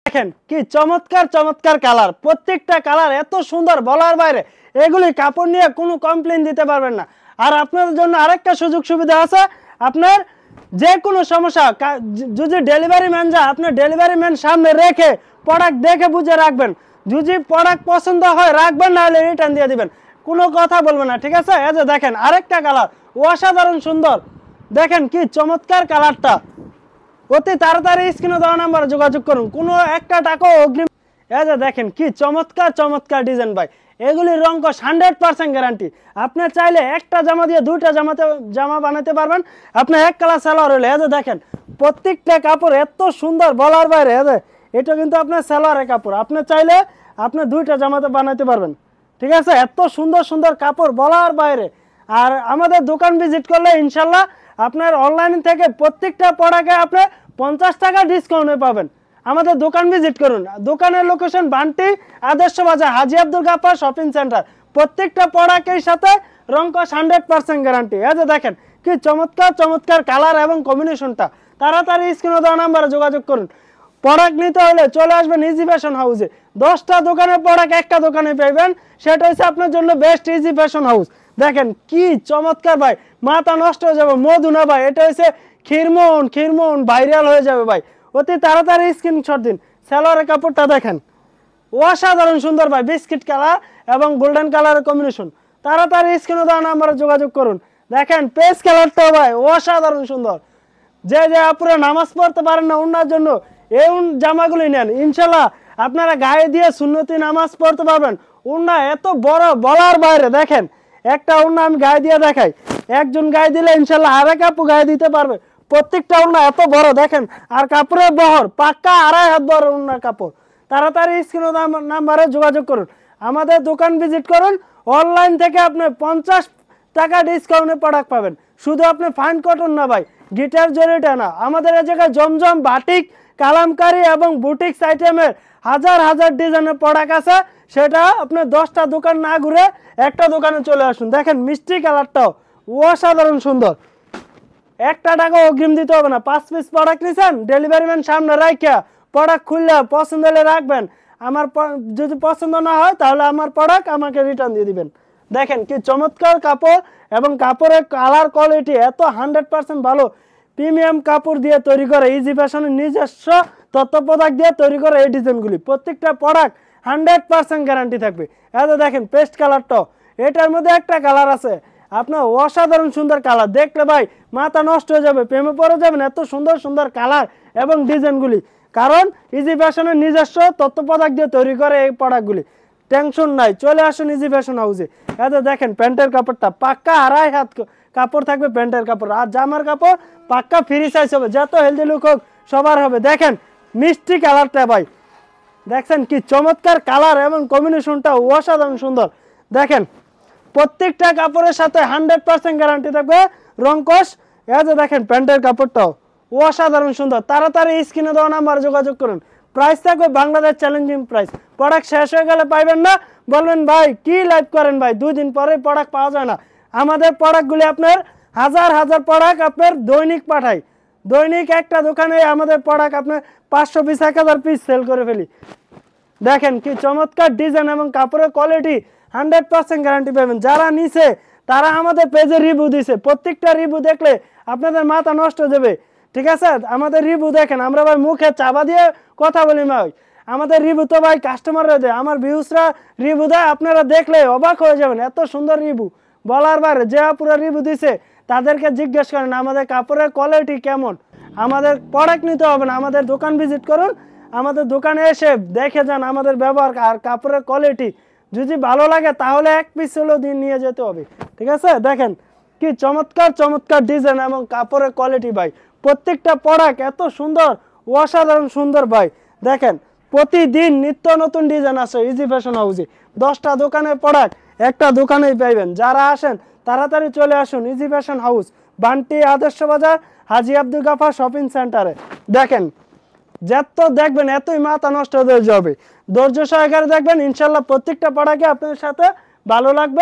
দেখেন কি চমৎকার চমৎকার কালার, প্রত্যেকটা কালার এত সুন্দর বলার বাইরে। এগুলি কাপড় নিয়ে কোনো কমপ্লেন দিতে পারবেন না। আর আপনাদের জন্য আরেকটা সুযোগ সুবিধা আছে, আপনার যে কোনো সমস্যা যদি ডেলিভারি ম্যান যায়, আপনার ডেলিভারি ম্যান সামনে রেখে প্রোডাক্ট দেখে বুঝে রাখবেন। যদি প্রোডাক্ট পছন্দ হয় রাখবেন, না হলে রিটার্ন দিয়ে দিবেন, কোনো কথা বলবেন না, ঠিক আছে? এই যে দেখেন আরেকটা কালার, অসাধারণ সুন্দর। দেখেন কি চমৎকার কালারটা, অতি তাড়াতাড়ি স্ক্রিনে দেওয়া নাম্বারে যোগাযোগ করুন, কোনো একটা টাকাও অগ্রিম। এই যে দেখেন কি চমৎকার চমৎকার ডিজাইন ভাই, এগুলির রং কস 100% গ্যারান্টি। আপনি চাইলে একটা জামা দিয়ে দুইটা জামা বানাতে পারবেন। আপনি এক কালার সালোয়ার হলে, এই যে দেখেন প্রত্যেকটা কাপড় এত সুন্দর বলার বাইরে। এটা কিন্তু আপনার সালোয়ারের কাপড়, আপনি চাইলে আপনি দুইটা জামাতে বানাতে পারবেন, ঠিক আছে? এত সুন্দর সুন্দর কাপড় বলার বাইরে। আর আমাদের দোকান ভিজিট করলে ইনশাল্লাহ আপনার অনলাইন থেকে প্রত্যেকটা প্রোডাক্টে আপনি 50 টাকা ডিসকাউন্টে পাবেন। আমাদের দোকান ভিজিট করুন। দোকানের লোকেশন বান্টি আদর্শ বাজার, হাজী আব্দুল গাফফার শপিং সেন্টার। প্রত্যেকটা প্রোডাক্টের সাথে রং কস 100% গ্যারান্টি। এই যে দেখেন কি চমৎকার চমৎকার কালার এবং কম্বিনেশনটা। তাড়াতাড়ি স্ক্রিনে দেওয়া নাম্বারে যোগাযোগ করুন। প্রোডাক্ট নিতে হলে চলে আসবেন ইজি ফ্যাশন হাউসে। 10টা দোকানের প্রোডাক্ট একটা দোকানে পাইবেন, সেটা হচ্ছে আপনার জন্য বেস্ট ইজি ফ্যাশন হাউস। দেখেন কি চমৎকার ভাই, মাথা নষ্ট হয়ে যাবে। মধু না ভাই, এটা হচ্ছে খিরমোহন ভাইরাল হয়ে যাবে ভাই। অতি তাড়াতাড়ি স্ক্রিনশট দিন। সালোয়ারের কাপড়টা দেখেন অসাধারণ সুন্দর ভাই, বিস্কিট কালার এবং গোল্ডেন কালারের কম্বিনেশন। তাড়াতাড়ি স্ক্রিনে দেওয়া নাম্বারে যোগাযোগ করুন। দেখেন পেস্ট কালারটা ভাই অসাধারণ সুন্দর। যে আপুরা নামাজ পড়তে পারেন না, ওনার জন্য এই জামাগুলি নেন, ইনশাল্লাহ আপনারা গায়ে দিয়ে সুন্নতি নামাজ পড়তে পারবেন। ওনা এত বড় বলার বাইরে। দেখেন একটা ওনা আমি গায়ে দিয়ে দেখাই, একজন গায়ে দিলে ইনশাল্লাহ আরেক আপু গায়ে দিতে পারবে। প্রত্যেকটা ওনা এত বড় দেখেন, আর কাপড়ের বহর পাক্কা 2.5 হাত বড় ওনার কাপড়। তাড়াতাড়ি স্ক্রিনে নাম্বারে যোগাযোগ করুন, আমাদের দোকান ভিজিট করুন। অনলাইন থেকে আপনি 50 টাকা ডিসকাউন্টে প্রোডাক্ট পাবেন। শুধু আপনি ফাইন কটন না ভাই, গিটার জরিটা না, আমাদের এই জায়গায় জমজম, বাটিক, কালামকারী এবং বুটিক্স আইটেমের হাজার হাজার ডিজাইনের প্রোডাক্ট আছে। সেটা আপনি 10টা দোকান না ঘুরে একটা দোকানে চলে আসুন। দেখেন মিষ্টি কালারটাও অসাধারণ সুন্দর, একটা টাকা অগ্রিম দিতে হবে না। 5 পিস প্রোডাক্ট নিছেন, ডেলিভারি ম্যান সামনে রাখিয়া প্রোডাক্ট খুললে পছন্দ হলে রাখবেন। আমার যদি পছন্দ না হয় তাহলে আমার প্রোডাক্ট আমাকে রিটার্ন দিয়ে দিবেন। দেখেন কি চমৎকার কাপড় এবং কাপড়ের কালার কোয়ালিটি এত 100% ভালো। প্রিমিয়াম কাপড় দিয়ে তৈরি করে ইজি ফ্যাশনের নিজস্ব তত্ত্বাবধায়ক দিয়ে তৈরি করে এই ডিজাইনগুলি। প্রত্যেকটা প্রোডাক্ট 100% গ্যারান্টি থাকবে। এত দেখেন পেস্ট কালারটাও, এটার মধ্যে একটা কালার আছে আপনার অসাধারণ সুন্দর কালার, দেখলে ভাই মাথা নষ্ট হয়ে যাবে, প্রেমে পড়ে যাবেন। এত সুন্দর সুন্দর কালার এবং ডিজাইনগুলি, কারণ ইজি ফ্যাশনের নিজস্ব তত্ত্বাবধায়ক দিয়ে তৈরি করে এই প্রোডাক্টগুলি। টেনশন নাই, চলে আসুন ইজি ফ্যাশন হাউসে। এত দেখেন প্যান্টের কাপড়টা পাক্কা 2.5 হাত কাপড় থাকবে প্যান্টের কাপড়, আর জামার কাপড় পাক্কা ফ্রি সাইজ হবে, যত হেলদি লুক হোক সবার হবে। দেখেন মিষ্টি কালারটা ভাই, দেখছেন কি চমৎকার কালার এবং কম্বিনেশনটা অসাধারণ সুন্দর। দেখেন প্রত্যেকটা কাপড়ের সাথে 100% গ্যারান্টি থাকবে রং কস। এই যে দেখেন প্যান্টের কাপড়টাও অসাধারণ সুন্দর। তাড়াতাড়ি স্ক্রিনে দেওয়া নাম্বারে যোগাযোগ করুন। প্রাইস থাকবে বাংলাদেশ চ্যালেঞ্জিং প্রাইস। প্রোডাক্ট শেষ হয়ে গেলে পাইবেন না, বলবেন ভাই কি লাইভ করেন ভাই, 2 দিন পরে প্রোডাক্ট পাওয়া যায় না। আমাদের প্রোডাক্টগুলি আপনার হাজার হাজার প্রোডাক্ট আপনার দৈনিক পাঠাই। দৈনিক একটা দোকানে আমাদের প্রোডাক্ট আপনার 500 পিস 1000 পিস সেল করে ফেলি। দেখেন কি চমৎকার ডিজাইন এবং কাপড়ের কোয়ালিটি 100% গ্যারান্টি পাবেন। যারা নিছে তারা আমাদের পেজে রিভিউ দিছে, প্রত্যেকটা রিভিউ দেখলে আপনাদের মাথা নষ্ট হয়ে যাবে, ঠিক আছে? আমাদের রিভিউ দেখেন, আমরা ভাই মুখে চাবা দিয়ে কথা বলি ভাই, আমাদের রিভিউ তো ভাই কাস্টমাররা দেয়, আমার ভিউসরা রিভিউ দেয়, আপনারা দেখলে অবাক হয়ে যাবেন। এত সুন্দর রিভিউ বলার বাইরে। যে পুরো রিভিউ দিছে তাদেরকে জিজ্ঞেস করেন আমাদের কাপড়ের কোয়ালিটি কেমন। আমাদের প্রোডাক্ট নিতে হবে না, আমাদের দোকান ভিজিট করুন, আমাদের দোকানে এসে দেখে যান আমাদের ব্যবহার আর কাপড়ের কোয়ালিটি। যদি ভালো লাগে তাহলে 1 পিস হলেও দিন নিয়ে যেতে হবে, ঠিক আছে? দেখেন কি চমৎকার চমৎকার ডিজাইন এবং কাপড়ের কোয়ালিটি ভাই। প্রত্যেকটা প্রোডাক্ট এত সুন্দর, অসাধারণ সুন্দর ভাই। দেখেন প্রতিদিন নিত্য নতুন ডিজাইন আছে ইজি ফ্যাশন হাউসে। 10টা দোকানের প্রোডাক্ট একটা দোকানেই পাইবেন। যারা আসেন তাড়াতাড়ি চলে আসুন ইজি ফ্যাশন হাউস, বান্টি আদর্শ বাজার, হাজী আব্দুল গাফফার শপিং সেন্টারে। দেখেন যত দেখবেন এতই মাথা নষ্ট হয়ে যাবে। ধৈর্য সহকারে দেখবেন, ইনশাল্লাহ প্রত্যেকটা প্রোডাক্টে আপনাদের সাথে ভালো লাগবে।